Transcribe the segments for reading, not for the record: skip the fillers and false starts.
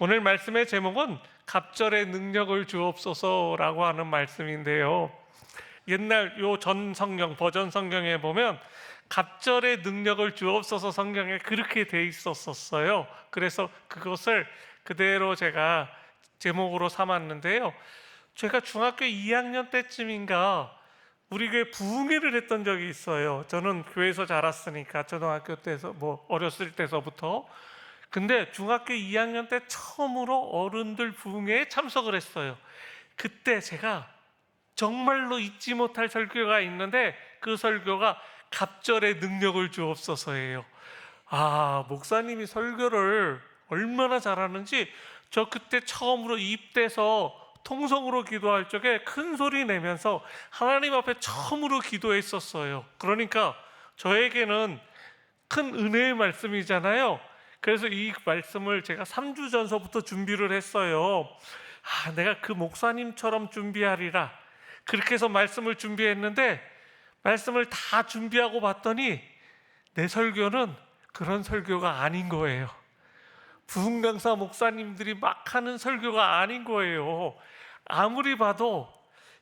오늘 말씀의 제목은 갑절의 능력을 주옵소서라고 하는 말씀인데요. 옛날 요 전 성경 버전 성경에 보면 갑절의 능력을 주옵소서 성경에 그렇게 돼 있었어요. 그래서 그것을 그대로 제가 제목으로 삼았는데요. 제가 중학교 2학년 때쯤인가 우리 교회 부흥회를 했던 적이 있어요. 저는 교회에서 자랐으니까 초등학교 때서 어렸을 때서부터. 근데 중학교 2학년 때 처음으로 어른들 부흥회에 참석을 했어요. 그때 제가 정말로 잊지 못할 설교가 있는데 그 설교가 갑절의 능력을 주옵소서예요. 목사님이 설교를 얼마나 잘하는지 저 그때 처음으로 입대서 통성으로 기도할 적에 큰 소리 내면서 하나님 앞에 처음으로 기도했었어요. 그러니까 저에게는 큰 은혜의 말씀이잖아요. 그래서 이 말씀을 제가 3주 전서부터 준비를 했어요. 내가 그 목사님처럼 준비하리라. 그렇게 해서 말씀을 준비했는데 말씀을 다 준비하고 봤더니 내 설교는 그런 설교가 아닌 거예요. 부흥 강사 목사님들이 막 하는 설교가 아닌 거예요. 아무리 봐도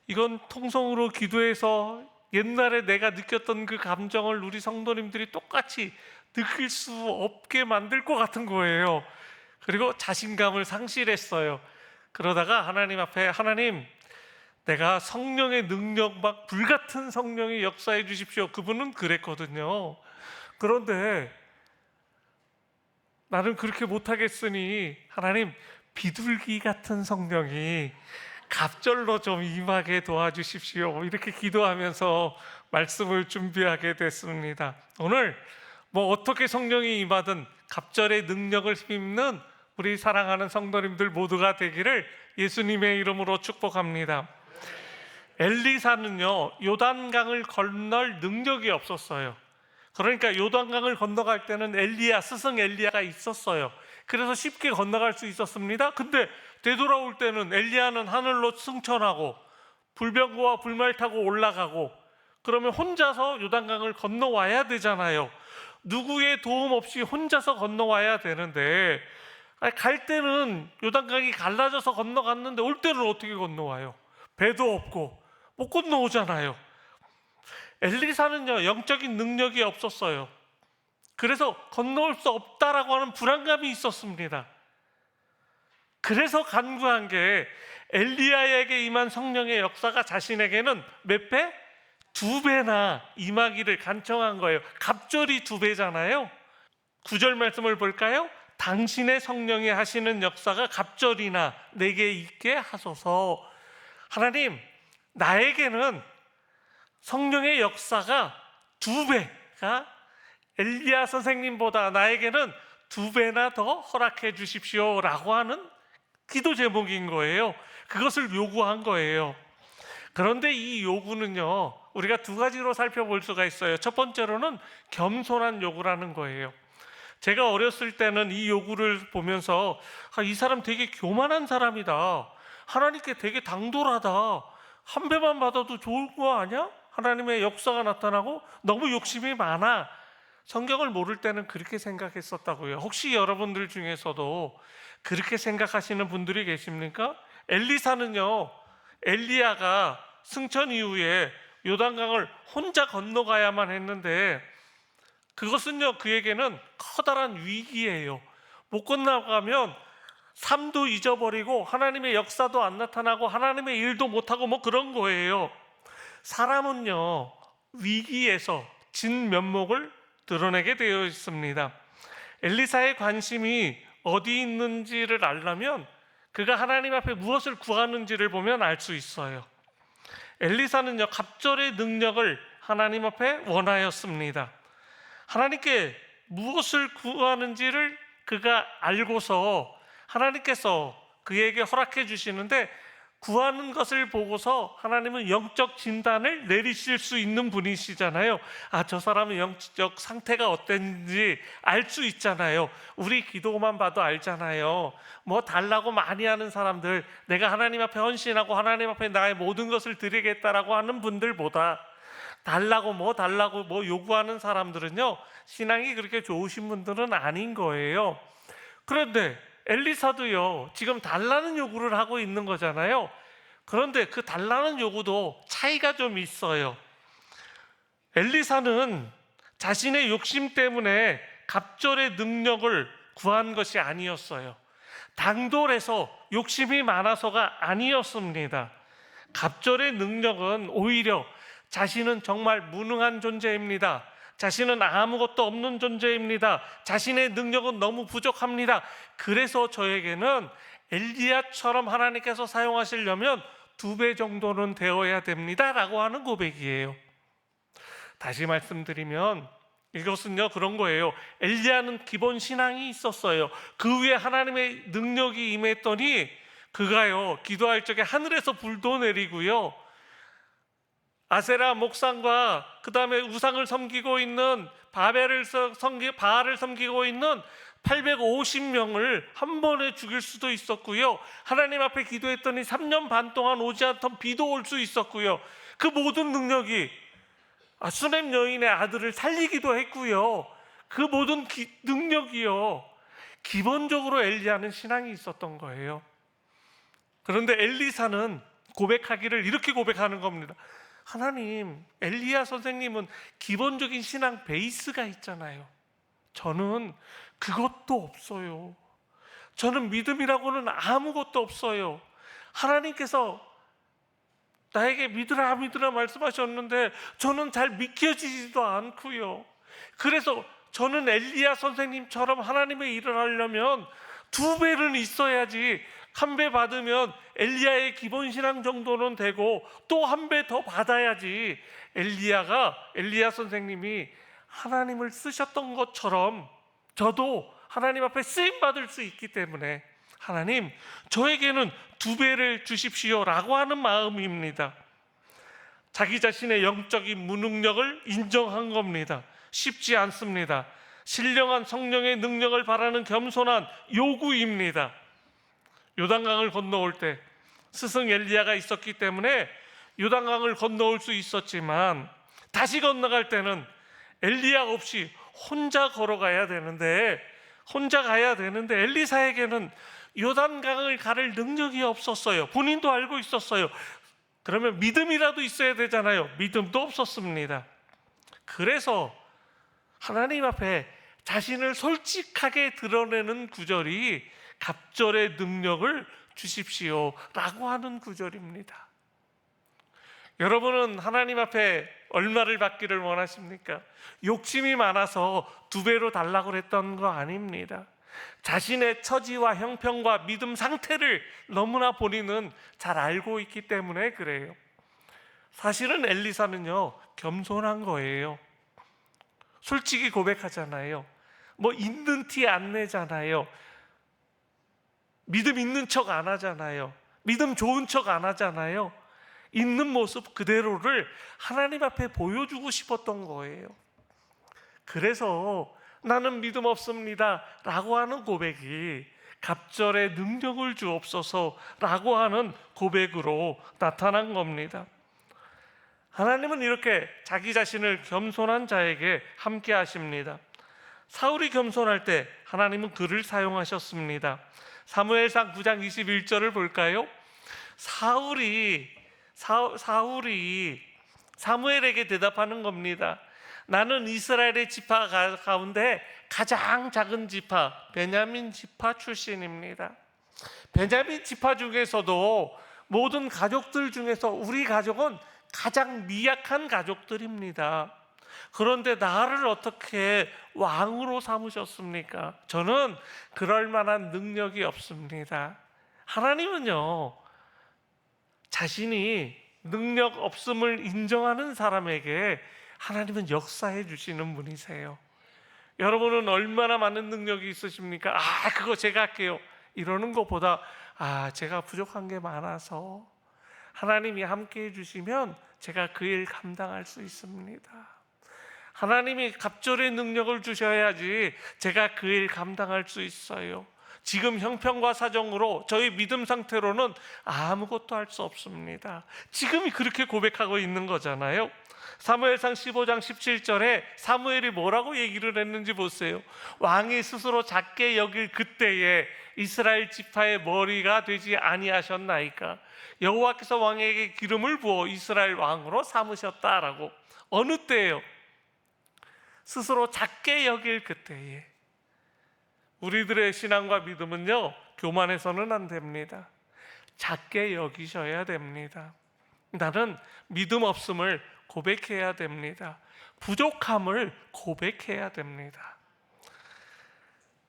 이건 통성으로 기도해서 옛날에 내가 느꼈던 그 감정을 우리 성도님들이 똑같이 느낄 수 없게 만들 것 같은 거예요. 그리고 자신감을 상실했어요. 그러다가 하나님 앞에 하나님, 내가 성령의 능력 막 불같은 성령의 역사해 주십시오. 그분은 그랬거든요. 그런데 나는 그렇게 못하겠으니 하나님, 비둘기 같은 성령이 갑절로 좀 임하게 도와주십시오. 이렇게 기도하면서 말씀을 준비하게 됐습니다. 오늘 어떻게 성령이 임하든 갑절의 능력을 힘입는 우리 사랑하는 성도님들 모두가 되기를 예수님의 이름으로 축복합니다. 엘리사는요, 요단강을 건널 능력이 없었어요. 그러니까 요단강을 건너갈 때는 스승 엘리야가 있었어요. 그래서 쉽게 건너갈 수 있었습니다. 근데 되돌아올 때는 엘리야는 하늘로 승천하고 불병거와 불말 타고 올라가고, 그러면 혼자서 요단강을 건너와야 되잖아요. 누구의 도움 없이 혼자서 건너와야 되는데, 갈 때는 요단강이 갈라져서 건너갔는데 올 때는 어떻게 건너와요? 배도 없고 못 건너오잖아요. 엘리사는요, 영적인 능력이 없었어요. 그래서 건너올 수 없다라고 하는 불안감이 있었습니다. 그래서 간구한 게 엘리야에게 임한 성령의 역사가 자신에게는 몇 배? 2배나 임하기를 간청한 거예요. 갑절이 2배잖아요. 9절 말씀을 볼까요? 당신의 성령이 하시는 역사가 갑절이나 내게 있게 하소서. 하나님, 나에게는 성령의 역사가 2배가 엘리야 선생님보다 나에게는 2배나 더 허락해 주십시오 라고 하는 기도 제목인 거예요. 그것을 요구한 거예요. 그런데 이 요구는요, 우리가 2가지로 살펴볼 수가 있어요. 첫 번째로는 겸손한 요구라는 거예요. 제가 어렸을 때는 이 요구를 보면서 이 사람 되게 교만한 사람이다, 하나님께 되게 당돌하다, 한 배만 받아도 좋을 거 아니야? 하나님의 역사가 나타나고 너무 욕심이 많아. 성경을 모를 때는 그렇게 생각했었다고요. 혹시 여러분들 중에서도 그렇게 생각하시는 분들이 계십니까? 엘리사는요, 엘리야가 승천 이후에 요단강을 혼자 건너가야만 했는데 그것은요, 그에게는 커다란 위기예요. 못 건너가면 삶도 잊어버리고 하나님의 역사도 안 나타나고 하나님의 일도 못하고 그런 거예요. 사람은요, 위기에서 진면목을 드러내게 되어 있습니다. 엘리사의 관심이 어디 있는지를 알려면 그가 하나님 앞에 무엇을 구하는지를 보면 알 수 있어요. 엘리사는요, 갑절의 능력을 하나님 앞에 원하였습니다. 하나님께 무엇을 구하는지를 그가 알고서 하나님께서 그에게 허락해 주시는데, 구하는 것을 보고서 하나님은 영적 진단을 내리실 수 있는 분이시잖아요. 저 사람의 영적 상태가 어땠는지 알 수 있잖아요. 우리 기도만 봐도 알잖아요. 달라고 많이 하는 사람들, 내가 하나님 앞에 헌신하고 하나님 앞에 나의 모든 것을 드리겠다라고 하는 분들보다 달라고 요구하는 사람들은요, 신앙이 그렇게 좋으신 분들은 아닌 거예요. 그런데 엘리사도요, 지금 달라는 요구를 하고 있는 거잖아요. 그런데 그 달라는 요구도 차이가 좀 있어요. 엘리사는 자신의 욕심 때문에 갑절의 능력을 구한 것이 아니었어요. 당돌해서 욕심이 많아서가 아니었습니다. 갑절의 능력은 오히려 자신은 정말 무능한 존재입니다. 자신은 아무것도 없는 존재입니다. 자신의 능력은 너무 부족합니다. 그래서 저에게는 엘리야처럼 하나님께서 사용하시려면 2배 정도는 되어야 됩니다 라고 하는 고백이에요. 다시 말씀드리면 이것은요 그런 거예요. 엘리야는 기본 신앙이 있었어요. 그 위에 하나님의 능력이 임했더니 그가요 기도할 적에 하늘에서 불도 내리고요, 아세라 목상과 그 다음에 우상을 섬기고 있는 바알을 섬기고 있는 850명을 한 번에 죽일 수도 있었고요, 하나님 앞에 기도했더니 3년 반 동안 오지 않던 비도 올 수 있었고요, 그 모든 능력이 수넴 여인의 아들을 살리기도 했고요, 그 모든 능력이요 기본적으로 엘리야는 신앙이 있었던 거예요. 그런데 엘리사는 고백하기를 이렇게 고백하는 겁니다. 하나님, 엘리야 선생님은 기본적인 신앙 베이스가 있잖아요. 저는 그것도 없어요. 저는 믿음이라고는 아무것도 없어요. 하나님께서 나에게 믿으라 믿으라 말씀하셨는데 저는 잘 믿겨지지도 않고요. 그래서 저는 엘리야 선생님처럼 하나님의 일을 하려면 2배는 있어야지, 1배 받으면 엘리야의 기본 신앙 정도는 되고 또 1배 더 받아야지 엘리야 선생님이 하나님을 쓰셨던 것처럼 저도 하나님 앞에 쓰임 받을 수 있기 때문에 하나님, 저에게는 2배를 주십시오 라고 하는 마음입니다. 자기 자신의 영적인 무능력을 인정한 겁니다. 쉽지 않습니다. 신령한 성령의 능력을 바라는 겸손한 요구입니다. 요단강을 건너올 때 스승 엘리야가 있었기 때문에 요단강을 건너올 수 있었지만 다시 건너갈 때는 엘리야 없이 혼자 걸어가야 되는데 엘리사에게는 요단강을 가를 능력이 없었어요. 본인도 알고 있었어요. 그러면 믿음이라도 있어야 되잖아요. 믿음도 없었습니다. 그래서 하나님 앞에 자신을 솔직하게 드러내는 구절이 갑절의 능력을 주십시오 라고 하는 구절입니다. 여러분은 하나님 앞에 얼마를 받기를 원하십니까? 욕심이 많아서 2배로 달라고 그랬던 거 아닙니다. 자신의 처지와 형편과 믿음 상태를 너무나 본인은 잘 알고 있기 때문에 그래요. 사실은 엘리사는요 겸손한 거예요. 솔직히 고백하잖아요. 있는 티 안 내잖아요. 믿음 있는 척 안 하잖아요. 믿음 좋은 척 안 하잖아요. 있는 모습 그대로를 하나님 앞에 보여주고 싶었던 거예요. 그래서 나는 믿음 없습니다 라고 하는 고백이 갑절의 능력을 주옵소서 라고 하는 고백으로 나타난 겁니다. 하나님은 이렇게 자기 자신을 겸손한 자에게 함께 하십니다. 사울이 겸손할 때 하나님은 그를 사용하셨습니다. 사무엘상 9장 21절을 볼까요? 사울이 사무엘에게 대답하는 겁니다. 나는 이스라엘의 지파 가운데 가장 작은 지파 베냐민 지파 출신입니다. 베냐민 지파 중에서도 모든 가족들 중에서 우리 가족은 가장 미약한 가족들입니다. 그런데 나를 어떻게 왕으로 삼으셨습니까? 저는 그럴 만한 능력이 없습니다. 하나님은요 자신이 능력 없음을 인정하는 사람에게 하나님은 역사해 주시는 분이세요. 여러분은 얼마나 많은 능력이 있으십니까? 그거 제가 할게요 이러는 것보다 제가 부족한 게 많아서 하나님이 함께 해주시면 제가 그 일 감당할 수 있습니다. 하나님이 갑절의 능력을 주셔야지 제가 그 일 감당할 수 있어요. 지금 형편과 사정으로 저희 믿음 상태로는 아무것도 할 수 없습니다. 지금이 그렇게 고백하고 있는 거잖아요. 사무엘상 15장 17절에 사무엘이 뭐라고 얘기를 했는지 보세요. 왕이 스스로 작게 여길 그때에 이스라엘 지파의 머리가 되지 아니하셨나이까. 여호와께서 왕에게 기름을 부어 이스라엘 왕으로 삼으셨다라고. 어느 때예요? 스스로 작게 여길 그때에. 우리들의 신앙과 믿음은요, 교만해서는 안 됩니다. 작게 여기셔야 됩니다. 나는 믿음 없음을 고백해야 됩니다. 부족함을 고백해야 됩니다.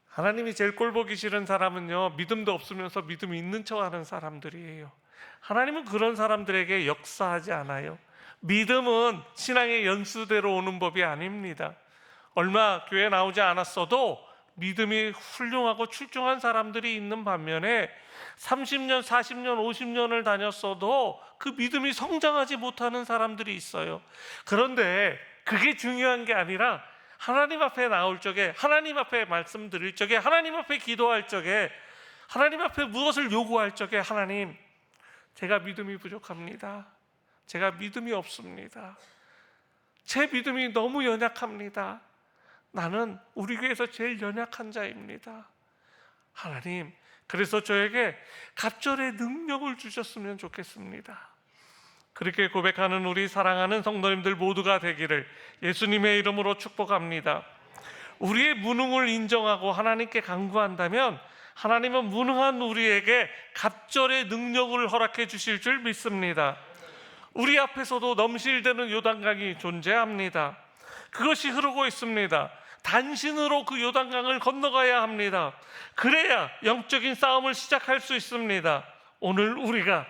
하나님이 제일 꼴보기 싫은 사람은요, 믿음도 없으면서 믿음이 있는 척하는 사람들이에요. 하나님은 그런 사람들에게 역사하지 않아요. 믿음은 신앙의 연수대로 오는 법이 아닙니다. 얼마 교회 나오지 않았어도 믿음이 훌륭하고 출중한 사람들이 있는 반면에 30년, 40년, 50년을 다녔어도 그 믿음이 성장하지 못하는 사람들이 있어요. 그런데 그게 중요한 게 아니라 하나님 앞에 나올 적에, 하나님 앞에 말씀 드릴 적에, 하나님 앞에 기도할 적에, 하나님 앞에 무엇을 요구할 적에, 하나님, 제가 믿음이 부족합니다. 제가 믿음이 없습니다. 제 믿음이 너무 연약합니다. 나는 우리 교회에서 제일 연약한 자입니다. 하나님, 그래서 저에게 갑절의 능력을 주셨으면 좋겠습니다. 그렇게 고백하는 우리 사랑하는 성도님들 모두가 되기를 예수님의 이름으로 축복합니다. 우리의 무능을 인정하고 하나님께 간구한다면 하나님은 무능한 우리에게 갑절의 능력을 허락해 주실 줄 믿습니다. 우리 앞에서도 넘실대는 요단강이 존재합니다. 그것이 흐르고 있습니다. 단신으로 그 요단강을 건너가야 합니다. 그래야 영적인 싸움을 시작할 수 있습니다. 오늘 우리가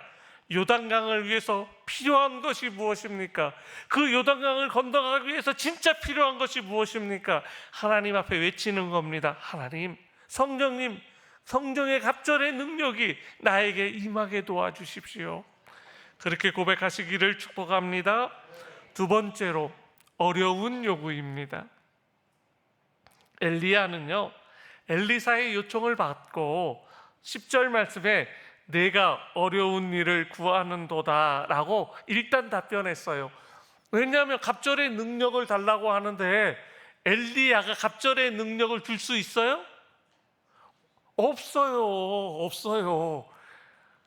요단강을 위해서 필요한 것이 무엇입니까? 그 요단강을 건너가기 위해서 진짜 필요한 것이 무엇입니까? 하나님 앞에 외치는 겁니다. 하나님, 성령님, 성령의 갑절의 능력이 나에게 임하게 도와주십시오. 그렇게 고백하시기를 축복합니다. 두 번째로 어려운 요구입니다. 엘리야는요, 엘리사의 요청을 받고 10절 말씀에 내가 어려운 일을 구하는도다 라고 일단 답변했어요. 왜냐하면 갑절의 능력을 달라고 하는데 엘리야가 갑절의 능력을 줄 수 있어요? 없어요.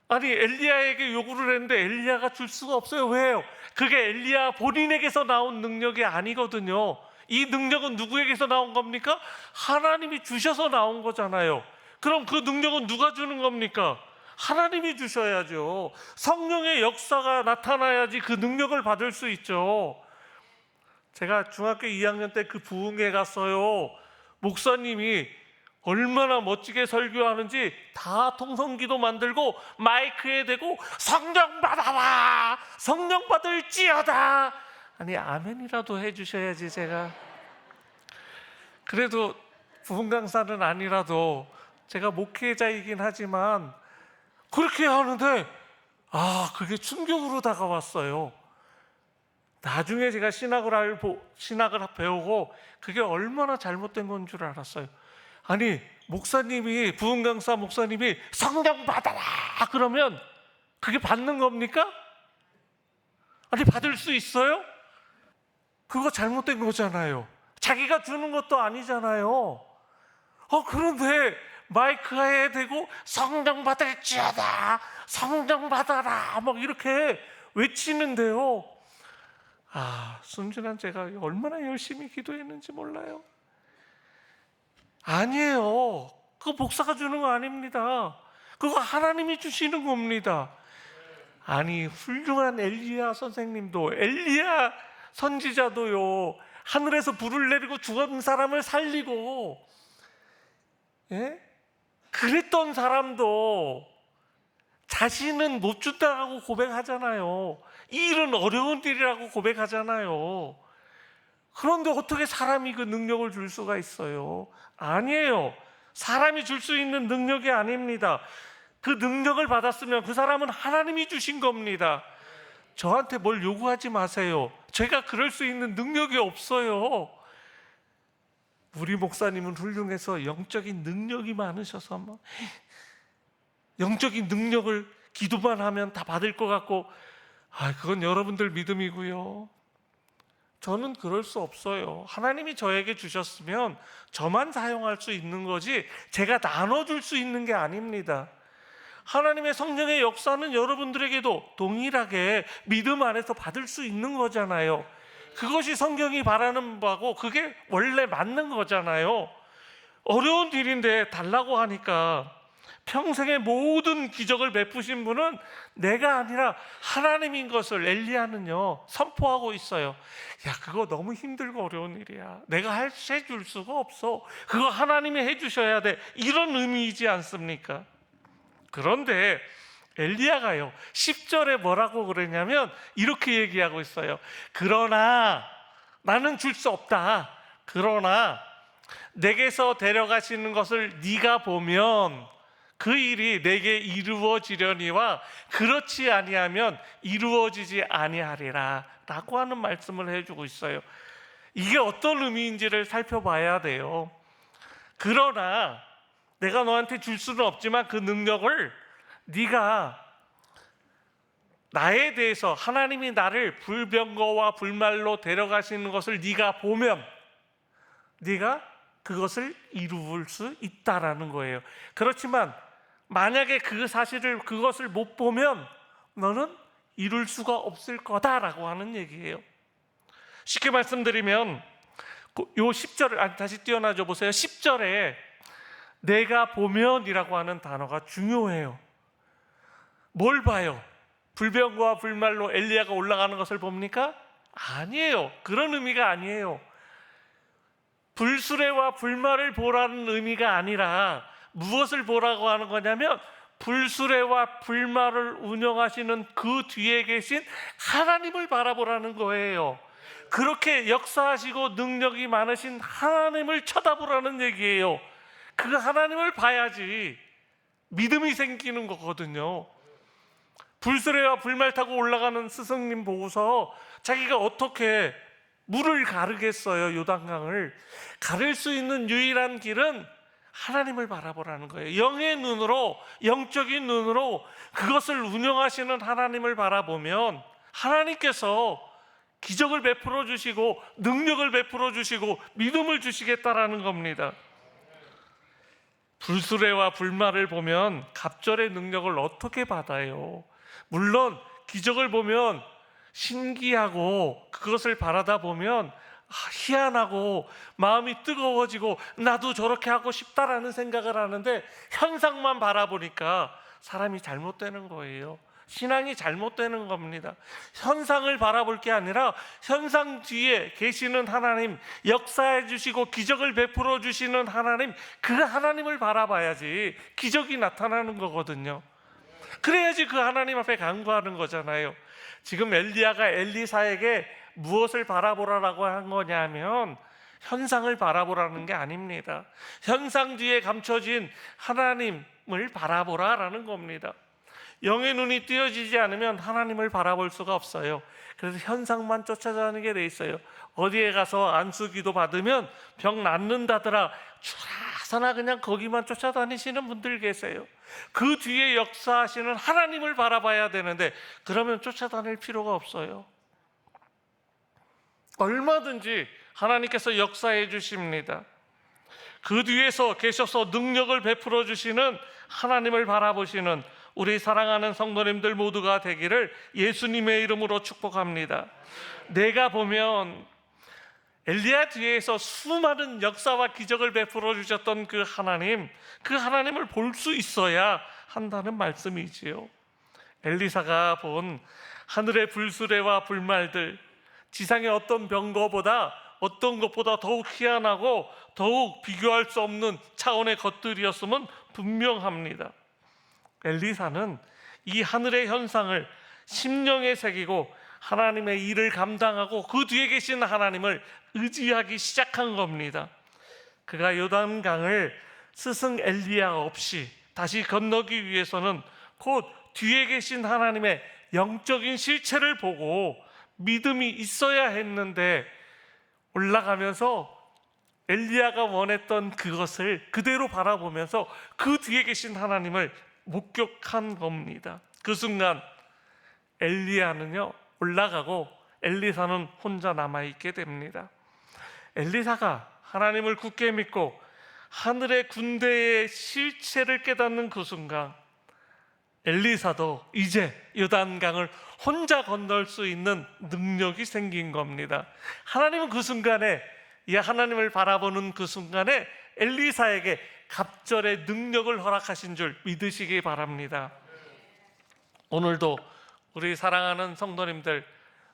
아니, 엘리야에게 요구를 했는데 엘리야가 줄 수가 없어요. 왜요? 그게 엘리야 본인에게서 나온 능력이 아니거든요. 이 능력은 누구에게서 나온 겁니까? 하나님이 주셔서 나온 거잖아요. 그럼 그 능력은 누가 주는 겁니까? 하나님이 주셔야죠. 성령의 역사가 나타나야지 그 능력을 받을 수 있죠. 제가 중학교 2학년 때 그 부흥회 갔어요. 목사님이 얼마나 멋지게 설교하는지 다 통성기도 만들고 마이크에 대고 성령 받아라, 성령 받을지어다. 아니, 아멘이라도 해주셔야지. 제가 그래도 부흥 강사는 아니라도 제가 목회자이긴 하지만 그렇게 하는데 그게 충격으로 다가왔어요. 나중에 제가 신학을 배우고 그게 얼마나 잘못된 건 줄 알았어요. 아니, 목사님이, 부흥 강사 목사님이 성령 받아라 그러면 그게 받는 겁니까? 아니, 받을 수 있어요? 그거 잘못된 거잖아요. 자기가 주는 것도 아니잖아요. 그런데 마이크에 대고 성령 받을지어다, 성령 받아라 막 이렇게 외치는데요. 순진한 제가 얼마나 열심히 기도했는지 몰라요. 아니에요. 그거 목사가 주는 거 아닙니다. 그거 하나님이 주시는 겁니다. 아니, 훌륭한 엘리야 선생님도, 엘리야 선지자도요, 하늘에서 불을 내리고 죽은 사람을 살리고, 그랬던 사람도 자신은 못 준다고 고백하잖아요. 이 일은 어려운 일이라고 고백하잖아요. 그런데 어떻게 사람이 그 능력을 줄 수가 있어요? 아니에요. 사람이 줄 수 있는 능력이 아닙니다. 그 능력을 받았으면 그 사람은 하나님이 주신 겁니다. 저한테 뭘 요구하지 마세요. 제가 그럴 수 있는 능력이 없어요. 우리 목사님은 훌륭해서 영적인 능력이 많으셔서 뭐 영적인 능력을 기도만 하면 다 받을 것 같고, 그건 여러분들 믿음이고요. 저는 그럴 수 없어요. 하나님이 저에게 주셨으면 저만 사용할 수 있는 거지 제가 나눠줄 수 있는 게 아닙니다. 하나님의 성령의 역사는 여러분들에게도 동일하게 믿음 안에서 받을 수 있는 거잖아요. 그것이 성경이 바라는 바고 그게 원래 맞는 거잖아요. 어려운 일인데 달라고 하니까 평생의 모든 기적을 베푸신 분은 내가 아니라 하나님인 것을 엘리야는요 선포하고 있어요. 그거 너무 힘들고 어려운 일이야. 내가 해줄 수가 없어. 그거 하나님이 해주셔야 돼. 이런 의미이지 않습니까? 그런데 엘리야가요 10절에 뭐라고 그러냐면 이렇게 얘기하고 있어요. 그러나 나는 줄 수 없다. 그러나 내게서 데려가시는 것을 네가 보면 그 일이 내게 이루어지려니와 그렇지 아니하면 이루어지지 아니하리라 라고 하는 말씀을 해주고 있어요. 이게 어떤 의미인지를 살펴봐야 돼요. 그러나 내가 너한테 줄 수는 없지만 그 능력을 네가 나에 대해서 하나님이 나를 불병거와 불말로 데려가시는 것을 네가 보면 네가 그것을 이룰 수 있다라는 거예요. 그렇지만 만약에 그 사실을 그것을 못 보면 너는 이룰 수가 없을 거다라고 하는 얘기예요. 쉽게 말씀드리면 요 10절을 다시 띄어놔줘 보세요. 10절에 내가 보면이라고 하는 단어가 중요해요. 뭘 봐요? 불병과 불말로 엘리야가 올라가는 것을 봅니까? 아니에요. 그런 의미가 아니에요. 불수레와 불말을 보라는 의미가 아니라 무엇을 보라고 하는 거냐면 불수레와 불말을 운영하시는 그 뒤에 계신 하나님을 바라보라는 거예요. 그렇게 역사하시고 능력이 많으신 하나님을 쳐다보라는 얘기예요. 그 하나님을 봐야지 믿음이 생기는 거거든요. 불수레와 불말 타고 올라가는 스승님 보고서 자기가 어떻게 물을 가르겠어요? 요단강을 가를 수 있는 유일한 길은 하나님을 바라보라는 거예요. 영의 눈으로, 영적인 눈으로 그것을 운영하시는 하나님을 바라보면 하나님께서 기적을 베풀어 주시고 능력을 베풀어 주시고 믿음을 주시겠다라는 겁니다. 불수레와 불말을 보면 갑절의 능력을 어떻게 받아요? 물론 기적을 보면 신기하고 그것을 바라다 보면 희한하고 마음이 뜨거워지고 나도 저렇게 하고 싶다라는 생각을 하는데 현상만 바라보니까 사람이 잘못되는 거예요. 신앙이 잘못되는 겁니다. 현상을 바라볼 게 아니라 현상 뒤에 계시는 하나님, 역사해 주시고 기적을 베풀어 주시는 하나님, 그 하나님을 바라봐야지 기적이 나타나는 거거든요. 그래야지 그 하나님 앞에 간구하는 거잖아요. 지금 엘리야가 엘리사에게 무엇을 바라보라라고 한 거냐면 현상을 바라보라는 게 아닙니다. 현상 뒤에 감춰진 하나님을 바라보라라는 겁니다. 영의 눈이 띄어지지 않으면 하나님을 바라볼 수가 없어요. 그래서 현상만 쫓아가는 게 돼 있어요. 어디에 가서 안수기도 받으면 병 낫는다더라 주라서나 그냥 거기만 쫓아다니시는 분들 계세요. 그 뒤에 역사하시는 하나님을 바라봐야 되는데 그러면 쫓아다닐 필요가 없어요. 얼마든지 하나님께서 역사해 주십니다. 그 뒤에서 계셔서 능력을 베풀어 주시는 하나님을 바라보시는 우리 사랑하는 성도님들 모두가 되기를 예수님의 이름으로 축복합니다. 내가 보면 엘리야 뒤에서 수많은 역사와 기적을 베풀어 주셨던 그 하나님을 볼 수 있어야 한다는 말씀이지요. 엘리사가 본 하늘의 불수레와 불말들, 지상의 어떤 병거보다 어떤 것보다 더욱 희한하고 더욱 비교할 수 없는 차원의 것들이었음은 분명합니다. 엘리사는 이 하늘의 현상을 심령에 새기고 하나님의 일을 감당하고 그 뒤에 계신 하나님을 의지하기 시작한 겁니다. 그가 요단강을 스승 엘리야 없이 다시 건너기 위해서는 곧 뒤에 계신 하나님의 영적인 실체를 보고 믿음이 있어야 했는데 올라가면서 엘리야가 원했던 그것을 그대로 바라보면서 그 뒤에 계신 하나님을 목격한 겁니다. 그 순간 엘리야는요 올라가고 엘리사는 혼자 남아있게 됩니다. 엘리사가 하나님을 굳게 믿고 하늘의 군대의 실체를 깨닫는 그 순간 엘리사도 이제 요단강을 혼자 건널 수 있는 능력이 생긴 겁니다. 하나님은 그 순간에, 이 하나님을 바라보는 그 순간에 엘리사에게 갑절의 능력을 허락하신 줄 믿으시기 바랍니다. 오늘도 우리 사랑하는 성도님들,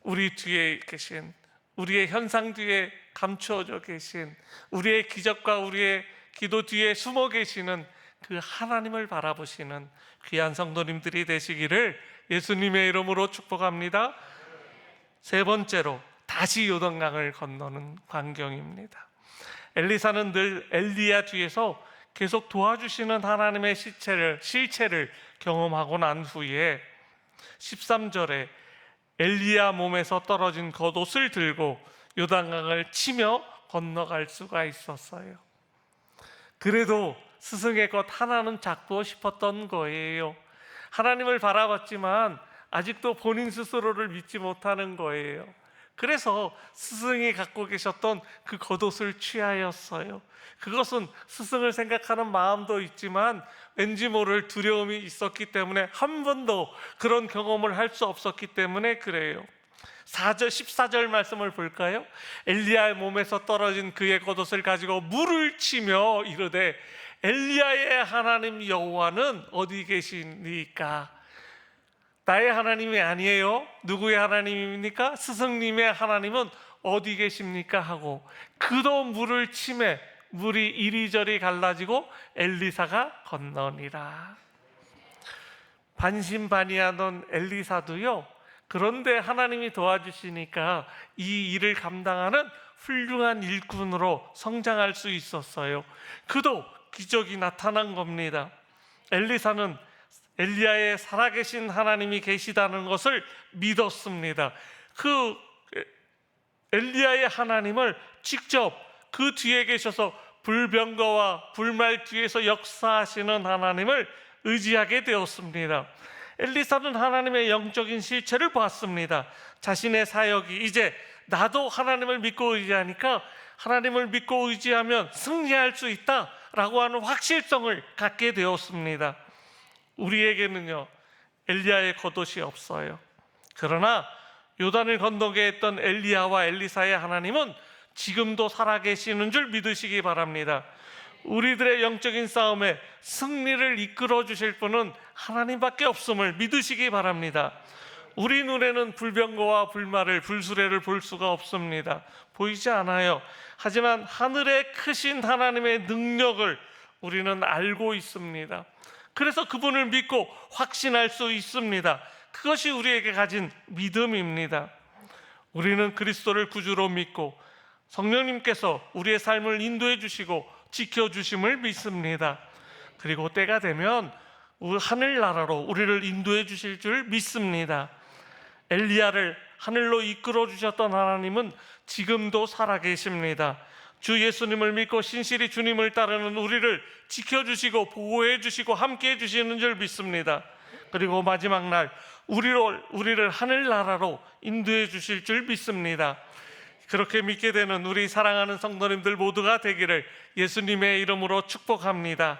우리 뒤에 계신, 우리의 현상 뒤에 감추어져 계신, 우리의 기적과 우리의 기도 뒤에 숨어 계시는 그 하나님을 바라보시는 귀한 성도님들이 되시기를 예수님의 이름으로 축복합니다. 세 번째로 다시 요단강을 건너는 광경입니다. 엘리사는 늘 엘리야 뒤에서 계속 도와주시는 하나님의 실체를 경험하고 난 후에 13절에 엘리야 몸에서 떨어진 겉옷을 들고 요단강을 치며 건너갈 수가 있었어요. 그래도 스승의 것 하나는 잡고 싶었던 거예요. 하나님을 바라봤지만 아직도 본인 스스로를 믿지 못하는 거예요. 그래서 스승이 갖고 계셨던 그 겉옷을 취하였어요. 그것은 스승을 생각하는 마음도 있지만 왠지 모를 두려움이 있었기 때문에 한 번도 그런 경험을 할 수 없었기 때문에 그래요. 14절 말씀을 볼까요? 엘리야의 몸에서 떨어진 그의 겉옷을 가지고 물을 치며 이르되 엘리야의 하나님 여호와는 어디 계시니까? 나의 하나님이 아니에요. 누구의 하나님입니까? 스승님의 하나님은 어디 계십니까? 하고 그도 물을 치매 물이 이리저리 갈라지고 엘리사가 건너니라. 반신반의하던 엘리사도요, 그런데 하나님이 도와주시니까 이 일을 감당하는 훌륭한 일꾼으로 성장할 수 있었어요. 그도 기적이 나타난 겁니다. 엘리사는 엘리야의 살아계신 하나님이 계시다는 것을 믿었습니다. 그 엘리야의 하나님을 직접 그 뒤에 계셔서 불병거와 불말 뒤에서 역사하시는 하나님을 의지하게 되었습니다. 엘리사는 하나님의 영적인 실체를 봤습니다. 자신의 사역이 이제 나도 하나님을 믿고 의지하니까 하나님을 믿고 의지하면 승리할 수 있다라고 하는 확실성을 갖게 되었습니다. 우리에게는요 엘리야의 겉옷이 없어요. 그러나 요단을 건너게 했던 엘리야와 엘리사의 하나님은 지금도 살아계시는 줄 믿으시기 바랍니다. 우리들의 영적인 싸움에 승리를 이끌어 주실 분은 하나님밖에 없음을 믿으시기 바랍니다. 우리 눈에는 불병거와 불말을, 불수레를 볼 수가 없습니다. 보이지 않아요. 하지만 하늘의 크신 하나님의 능력을 우리는 알고 있습니다. 그래서 그분을 믿고 확신할 수 있습니다. 그것이 우리에게 가진 믿음입니다. 우리는 그리스도를 구주로 믿고 성령님께서 우리의 삶을 인도해 주시고 지켜주심을 믿습니다. 그리고 때가 되면 하늘나라로 우리를 인도해 주실 줄 믿습니다. 엘리야를 하늘로 이끌어 주셨던 하나님은 지금도 살아계십니다. 주 예수님을 믿고 신실히 주님을 따르는 우리를 지켜주시고 보호해 주시고 함께해 주시는 줄 믿습니다. 그리고 마지막 날 우리를 하늘나라로 인도해 주실 줄 믿습니다. 그렇게 믿게 되는 우리 사랑하는 성도님들 모두가 되기를 예수님의 이름으로 축복합니다.